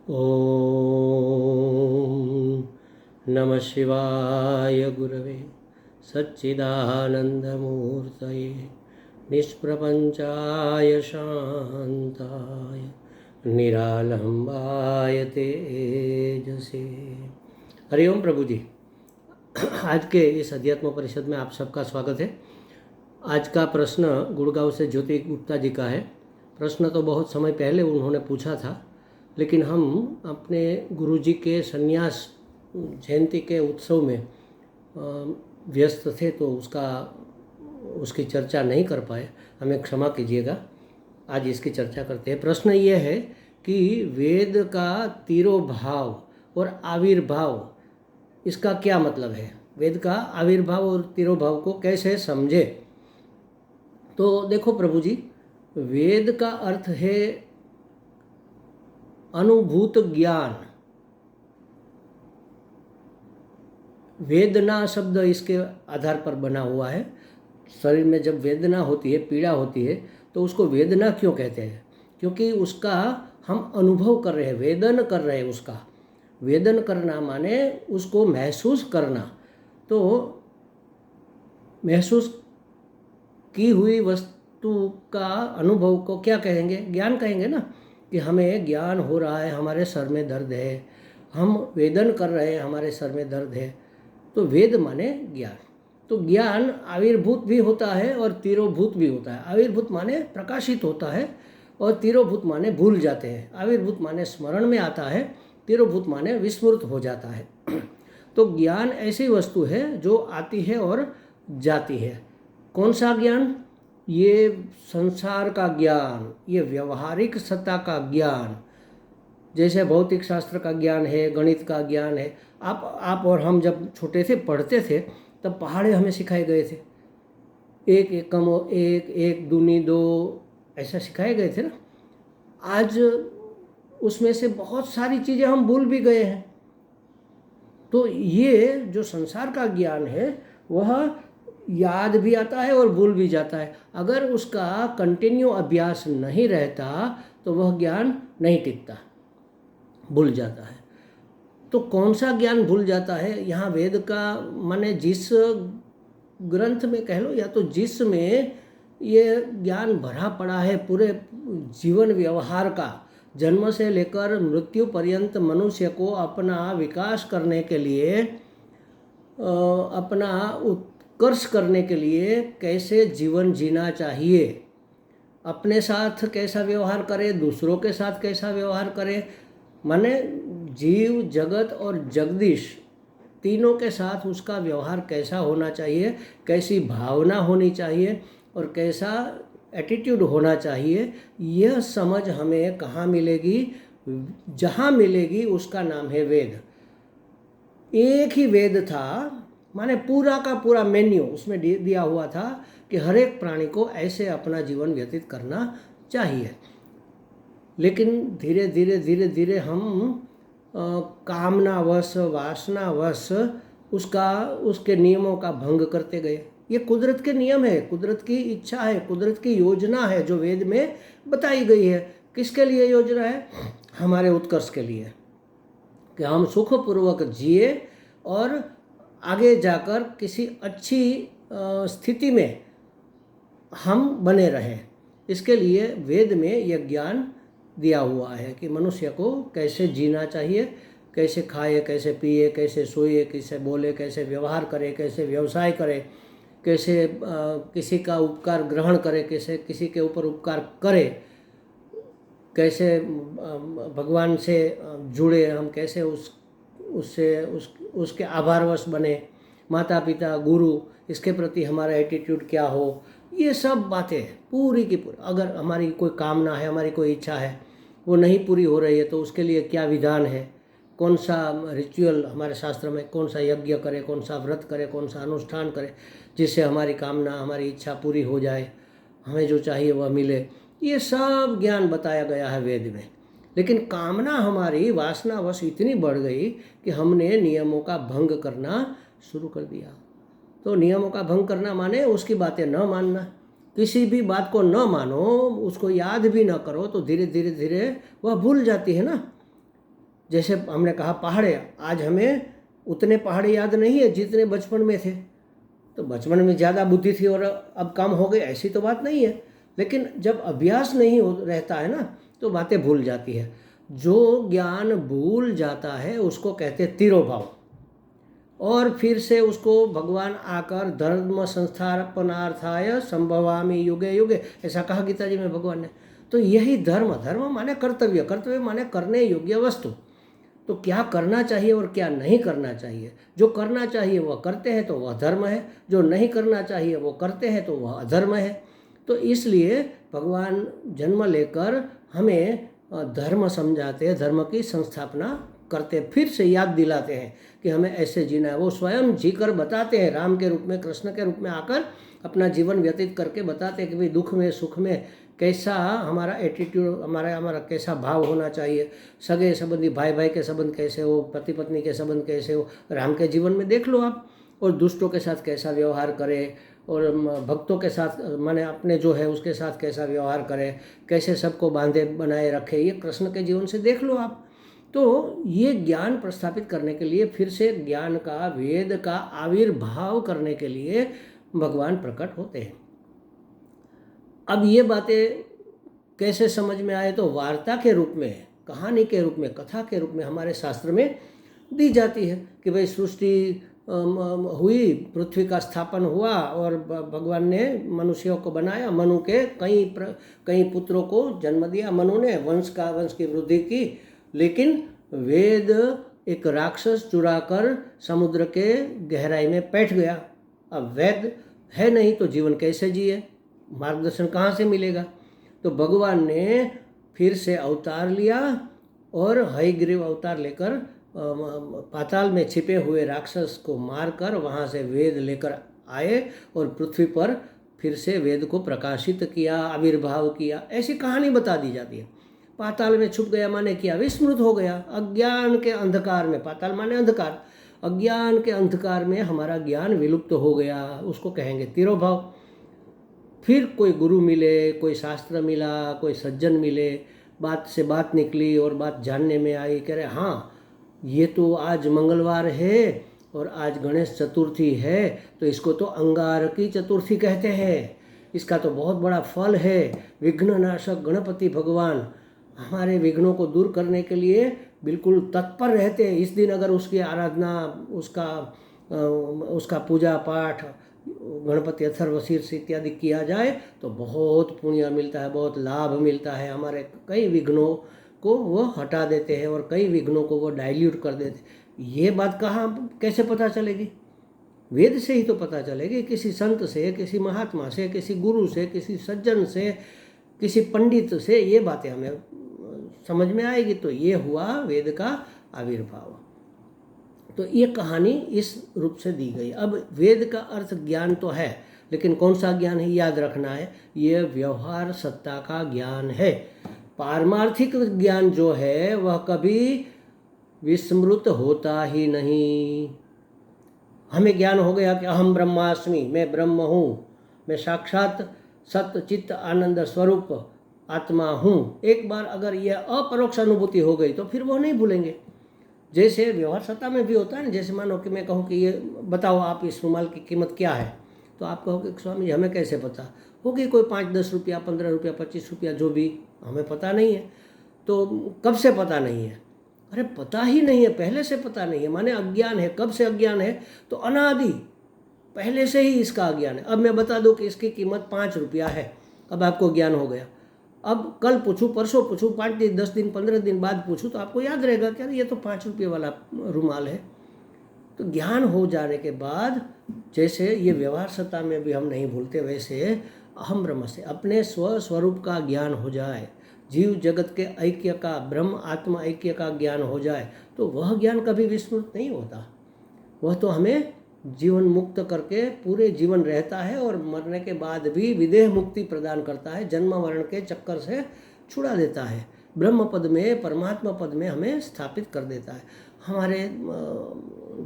ॐ नमः शिवाय गुरवे सच्चिदानन्दमूर्तये निष्प्रपञ्चाय शान्ताय निरालम्बाय तेजसे। हरिओम प्रभु जी। आज के इस अध्यात्म परिषद में आप सबका स्वागत है। आज का प्रश्न गुड़गांव से ज्योति गुप्ता जी का है। प्रश्न तो बहुत समय पहले उन्होंने पूछा था, लेकिन हम अपने गुरु जी के संन्यास जयंती के उत्सव में व्यस्त थे तो उसकी चर्चा नहीं कर पाए, हमें क्षमा कीजिएगा। आज इसकी चर्चा करते हैं। प्रश्न ये है कि वेद का तिरोभाव और आविर्भाव, इसका क्या मतलब है? वेद का आविर्भाव और तिरोभाव को कैसे समझे? तो देखो प्रभु जी, वेद का अर्थ है अनुभूत ज्ञान। वेदना शब्द इसके आधार पर बना हुआ है। शरीर में जब वेदना होती है, पीड़ा होती है, तो उसको वेदना क्यों कहते हैं? क्योंकि उसका हम अनुभव कर रहे हैं, वेदन कर रहे हैं। उसका वेदन करना माने उसको महसूस करना। तो महसूस की हुई वस्तु का अनुभव को क्या कहेंगे? ज्ञान कहेंगे ना। कि हमें ज्ञान हो रहा है, हमारे सर में दर्द है, हम वेदन कर रहे हैं, हमारे सर में दर्द है। तो वेद माने ज्ञान। तो ज्ञान आविर्भूत भी होता है और तिरोभूत भी होता है। आविर्भूत माने प्रकाशित होता है और तिरोभूत माने भूल जाते हैं। आविर्भूत माने स्मरण में आता है, तिरोभूत माने विस्मृत हो जाता है। तो ज्ञान ऐसी वस्तु है जो आती है और जाती है। कौन सा ज्ञान? ये संसार का ज्ञान, ये व्यवहारिक सत्ता का ज्ञान। जैसे भौतिक शास्त्र का ज्ञान है, गणित का ज्ञान है। आप और हम जब छोटे थे, पढ़ते थे, तब पहाड़े हमें सिखाए गए थे। एक एकम एक, एक दूनी दो, ऐसा सिखाए गए थे ना। आज उसमें से बहुत सारी चीज़ें हम भूल भी गए हैं। तो ये जो संसार का ज्ञान है वह याद भी आता है और भूल भी जाता है। अगर उसका कंटिन्यू अभ्यास नहीं रहता तो वह ज्ञान नहीं टिकता, भूल जाता है। तो कौन सा ज्ञान भूल जाता है? यहाँ वेद का माने जिस ग्रंथ में कह लो, या तो जिसमें ये ज्ञान भरा पड़ा है पूरे जीवन व्यवहार का, जन्म से लेकर मृत्यु पर्यंत मनुष्य को अपना विकास करने के लिए, अपना उत्कर्ष करने के लिए कैसे जीवन जीना चाहिए, अपने साथ कैसा व्यवहार करे, दूसरों के साथ कैसा व्यवहार करे, माने जीव जगत और जगदीश तीनों के साथ उसका व्यवहार कैसा होना चाहिए, कैसी भावना होनी चाहिए और कैसा एटीट्यूड होना चाहिए। यह समझ हमें कहाँ मिलेगी? जहाँ मिलेगी उसका नाम है वेद। एक ही वेद था, माने पूरा का पूरा मेन्यू उसमें दिया हुआ था कि हर एक प्राणी को ऐसे अपना जीवन व्यतीत करना चाहिए। लेकिन धीरे धीरे धीरे धीरे हम कामनावश, वासनावश उसके नियमों का भंग करते गए। ये कुदरत के नियम है, कुदरत की इच्छा है, कुदरत की योजना है जो वेद में बताई गई है। किसके लिए योजना है? हमारे उत्कर्ष के लिए, कि हम सुखपूर्वक जिए और आगे जाकर किसी अच्छी स्थिति में हम बने रहें। इसके लिए वेद में यह ज्ञान दिया हुआ है कि मनुष्य को कैसे जीना चाहिए, कैसे खाए, कैसे पिए, कैसे सोए, कैसे बोले, कैसे व्यवहार करे, कैसे व्यवसाय करे, कैसे किसी का उपकार ग्रहण करे, कैसे किसी के ऊपर उपकार करे, कैसे भगवान से जुड़े हम, कैसे उसके आभारवश बने, माता पिता गुरु इसके प्रति हमारा एटीट्यूड क्या हो। ये सब बातें पूरी की पूरी, अगर हमारी कोई कामना है, हमारी कोई इच्छा है, वो नहीं पूरी हो रही है तो उसके लिए क्या विधान है, कौन सा रिचुअल हमारे शास्त्र में, कौन सा यज्ञ करे, कौन सा व्रत करे, कौन सा अनुष्ठान करे जिससे हमारी कामना, हमारी इच्छा पूरी हो जाए, हमें जो चाहिए वह मिले। ये सब ज्ञान बताया गया है वेद में। लेकिन कामना हमारी वासनावश इतनी बढ़ गई कि हमने नियमों का भंग करना शुरू कर दिया। तो नियमों का भंग करना माने उसकी बातें न मानना। किसी भी बात को न मानो, उसको याद भी न करो, तो धीरे धीरे धीरे वह भूल जाती है ना। जैसे हमने कहा पहाड़े, आज हमें उतने पहाड़े याद नहीं है जितने बचपन में थे। तो बचपन में ज़्यादा बुद्धि थी और अब कम हो गई, ऐसी तो बात नहीं है। लेकिन जब अभ्यास नहीं रहता है ना, तो बातें भूल जाती है। जो ज्ञान भूल जाता है उसको कहते हैं तिरोभाव। और फिर से उसको भगवान आकर धर्म संस्थापनार्थाय संभवामि युगे युगे, ऐसा कहा गीता जी में भगवान ने। तो यही धर्म, धर्म माने कर्तव्य, कर्तव्य माने करने योग्य वस्तु। तो क्या करना चाहिए और क्या नहीं करना चाहिए। जो करना चाहिए वह करते हैं तो वह धर्म है, जो नहीं करना चाहिए वो करते हैं तो वह अधर्म है। तो इसलिए भगवान जन्म लेकर हमें धर्म समझाते हैं, धर्म की संस्थापना करते, फिर से याद दिलाते हैं कि हमें ऐसे जीना है। वो स्वयं जीकर बताते हैं, राम के रूप में, कृष्ण के रूप में आकर अपना जीवन व्यतीत करके बताते हैं कि भाई दुख में सुख में कैसा हमारा एटीट्यूड, हमारा कैसा भाव होना चाहिए, सगे संबंधी भाई भाई के संबंध कैसे हो, पति पत्नी के संबंध कैसे हो, राम के जीवन में देख लो आप। और दुष्टों के साथ कैसा व्यवहार करे, और भक्तों के साथ माने अपने जो है उसके साथ कैसा व्यवहार करे, कैसे सबको बांधे बनाए रखे, ये कृष्ण के जीवन से देख लो आप। तो ये ज्ञान प्रस्थापित करने के लिए, फिर से ज्ञान का, वेद का आविर्भाव करने के लिए भगवान प्रकट होते हैं। अब ये बातें कैसे समझ में आए, तो वार्ता के रूप में, कहानी के रूप में, कथा के रूप में हमारे शास्त्र में दी जाती है कि भाई सृष्टि हुई, पृथ्वी का स्थापन हुआ और भगवान ने मनुष्यों को बनाया, मनु के कई पुत्रों को जन्म दिया, मनु ने वंश की वृद्धि की। लेकिन वेद एक राक्षस चुराकर समुद्र के गहराई में बैठ गया। अब वेद है नहीं तो जीवन कैसे जिए, मार्गदर्शन कहाँ से मिलेगा। तो भगवान ने फिर से अवतार लिया और हयग्रीव अवतार लेकर पाताल में छिपे हुए राक्षस को मारकर वहाँ से वेद लेकर आए और पृथ्वी पर फिर से वेद को प्रकाशित किया, आविर्भाव किया। ऐसी कहानी बता दी जाती है। पाताल में छुप गया माने क्या, विस्मृत हो गया अज्ञान के अंधकार में। पाताल माने अंधकार, अज्ञान के अंधकार में हमारा ज्ञान विलुप्त हो गया, उसको कहेंगे तिरोभाव। फिर कोई गुरु मिले, कोई शास्त्र मिला, कोई सज्जन मिले, बात से बात निकली और बात जानने में आई, कह रहे हाँ ये तो आज मंगलवार है और आज गणेश चतुर्थी है, तो इसको तो अंगारकी चतुर्थी कहते हैं, इसका तो बहुत बड़ा फल है। विघ्ननाशक गणपति भगवान हमारे विघ्नों को दूर करने के लिए बिल्कुल तत्पर रहते हैं। इस दिन अगर उसकी आराधना, उसका पूजा पाठ, गणपति अथर्वशीर्ष इत्यादि किया जाए तो बहुत पुण्य मिलता है, बहुत लाभ मिलता है। हमारे कई विघ्नों को वो हटा देते हैं और कई विघ्नों को वो डाइल्यूट कर देते हैं। ये बात कहाँ कैसे पता चलेगी, वेद से ही तो पता चलेगी, किसी संत से, किसी महात्मा से, किसी गुरु से, किसी सज्जन से, किसी पंडित से ये बातें हमें समझ में आएगी। तो ये हुआ वेद का आविर्भाव। तो ये कहानी इस रूप से दी गई। अब वेद का अर्थ ज्ञान तो है, लेकिन कौन सा ज्ञान है याद रखना है, ये व्यवहार सत्ता का ज्ञान है। पारमार्थिक ज्ञान जो है वह कभी विस्मृत होता ही नहीं। हमें ज्ञान हो गया कि अहम ब्रह्मास्मि, मैं ब्रह्म हूँ, मैं साक्षात सत्य चित्त आनंद स्वरूप आत्मा हूँ। एक बार अगर यह अपरोक्ष अनुभूति हो गई तो फिर वो नहीं भूलेंगे। जैसे व्यवहार सत्ता में भी होता है ना, जैसे मानो कि मैं कहूँ कि ये बताओ आप इस रुमाल की कीमत क्या है, तो आप कहोगे स्वामी जी हमें कैसे पता होगी, कोई 5-10 रुपया, 15 रुपया, 25 रुपया, जो भी, हमें पता नहीं है। तो कब से पता नहीं है, अरे पता ही नहीं है, पहले से पता नहीं है, माने अज्ञान है। कब से अज्ञान है, तो अनादि पहले से ही इसका अज्ञान है। अब मैं बता दूं कि इसकी कीमत 5 रुपया है, अब आपको ज्ञान हो गया। अब कल पूछूं, परसों पूछूं, 5 दिन, 10 दिन, 15 दिन बाद पूछूं तो आपको याद रहेगा कि ये तो 5 रुपये वाला रुमाल है। तो ज्ञान हो जाने के बाद, जैसे ये व्यवहार सत्ता में भी हम नहीं भूलते, वैसे अहम ब्रह्म से अपने स्वस्वरूप का ज्ञान हो जाए, जीव जगत के ऐक्य का, ब्रह्म आत्मा ऐक्य का ज्ञान हो जाए, तो वह ज्ञान कभी विस्मृत नहीं होता। वह तो हमें जीवन मुक्त करके पूरे जीवन रहता है और मरने के बाद भी विदेह मुक्ति प्रदान करता है, जन्म मरण के चक्कर से छुड़ा देता है, ब्रह्म पद में, परमात्मा पद में हमें स्थापित कर देता है। हमारे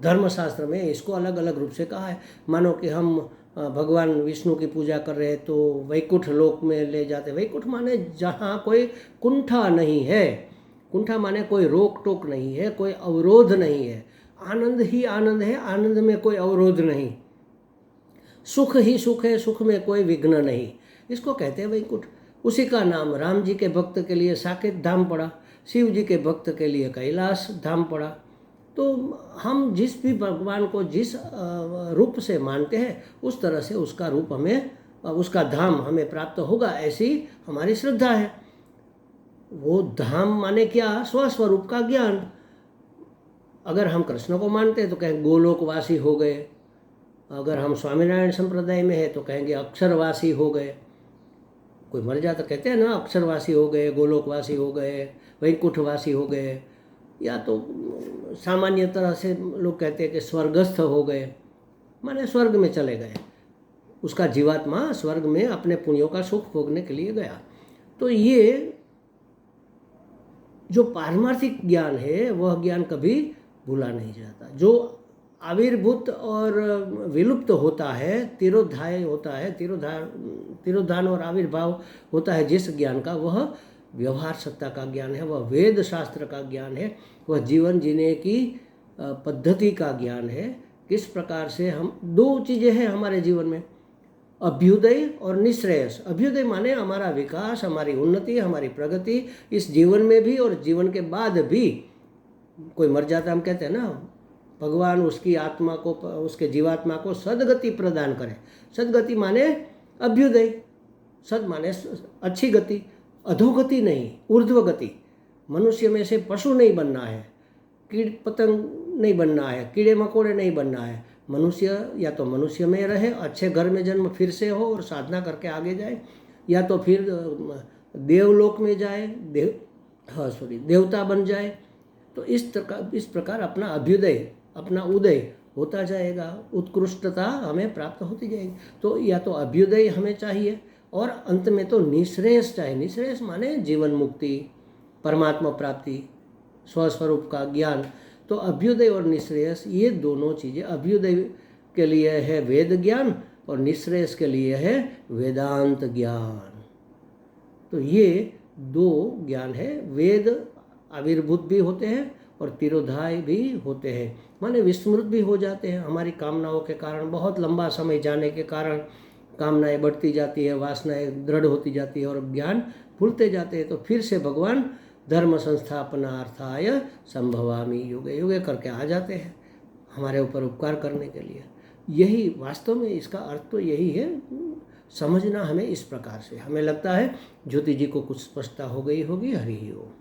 धर्मशास्त्र में इसको अलग अलग रूप से कहा है। मानो कि हम भगवान विष्णु की पूजा कर रहे हैं तो वैकुंठ लोक में ले जाते। वैकुंठ माने जहाँ कोई कुंठा नहीं है। कुंठा माने कोई रोक टोक नहीं है, कोई अवरोध नहीं है, आनंद ही आनंद है, आनंद में कोई अवरोध नहीं, सुख ही सुख है, सुख में कोई विघ्न नहीं, इसको कहते हैं वैकुंठ। उसी का नाम राम जी के भक्त के लिए साकेत धाम पड़ा, शिव जी के भक्त के लिए कैलाश धाम पड़ा। तो हम जिस भी भगवान को जिस रूप से मानते हैं उस तरह से उसका रूप हमें, उसका धाम हमें प्राप्त होगा, ऐसी हमारी श्रद्धा है। वो धाम माने क्या? स्वस्वरूप का ज्ञान। अगर हम कृष्ण को मानते हैं तो कहेंगे गोलोकवासी हो गए, अगर हम स्वामीनारायण संप्रदाय में है तो कहेंगे अक्षरवासी हो गए। कोई मर जाता कहते हैं ना अक्षरवासी हो गए, गोलोकवासी हो गए, वैकुंठवासी हो गए, या तो सामान्य तरह से लोग कहते हैं कि स्वर्गस्थ हो गए, माने स्वर्ग में चले गए, उसका जीवात्मा स्वर्ग में अपने पुण्यों का सुख भोगने के लिए गया। तो ये जो पारमार्थिक ज्ञान है वह ज्ञान कभी भूला नहीं जाता। जो आविर्भूत और विलुप्त होता है, तिरोधाय होता है, तिरोधान और आविर्भाव होता है जिस ज्ञान का, वह व्यवहार सत्ता का ज्ञान है, वह वेद शास्त्र का ज्ञान है, वह जीवन जीने की पद्धति का ज्ञान है। किस प्रकार से हम, दो चीज़ें हैं हमारे जीवन में, अभ्युदय और निश्रेयस। अभ्युदय माने हमारा विकास, हमारी उन्नति, हमारी प्रगति इस जीवन में भी और जीवन के बाद भी। कोई मर जाता हम कहते हैं ना भगवान उसकी आत्मा को, उसके जीवात्मा को सदगति प्रदान करे। सदगति माने अभ्युदय, सद माने अच्छी गति, अधोगति नहीं, ऊर्ध्व गति। मनुष्य में से पशु नहीं बनना है, कीट पतंग नहीं बनना है, कीड़े मकोड़े नहीं बनना है। मनुष्य या तो मनुष्य में रहे, अच्छे घर में जन्म फिर से हो और साधना करके आगे जाए, या तो फिर देवलोक में जाए, देवता बन जाए। तो इस प्रकार अपना अभ्युदय, अपना उदय होता जाएगा, उत्कृष्टता हमें प्राप्त होती जाएगी। तो या तो अभ्युदय हमें चाहिए और अंत में तो निश्रेयस चाहिए। निश्रेयस माने जीवन मुक्ति, परमात्मा प्राप्ति, स्वस्वरूप का ज्ञान। तो अभ्युदय और निश्रेयस ये दोनों चीज़ें, अभ्युदय के लिए है वेद ज्ञान और निश्रेयस के लिए है वेदांत ज्ञान। तो ये दो ज्ञान है। वेद आविर्भूत भी होते हैं और तिरोधाय भी होते हैं, माने विस्मृत भी हो जाते हैं हमारी कामनाओं के कारण। बहुत लंबा समय जाने के कारण कामनाएं बढ़ती जाती है, वासनाएं दृढ़ होती जाती है और ज्ञान भूलते जाते हैं। तो फिर से भगवान धर्म संस्थापनार्थाय संभवामि युगे युगे करके आ जाते हैं हमारे ऊपर उपकार करने के लिए। यही वास्तव में इसका अर्थ तो यही है, समझना हमें इस प्रकार से। हमें लगता है ज्योति जी को कुछ स्पष्टता हो गई होगी। हरि ओम।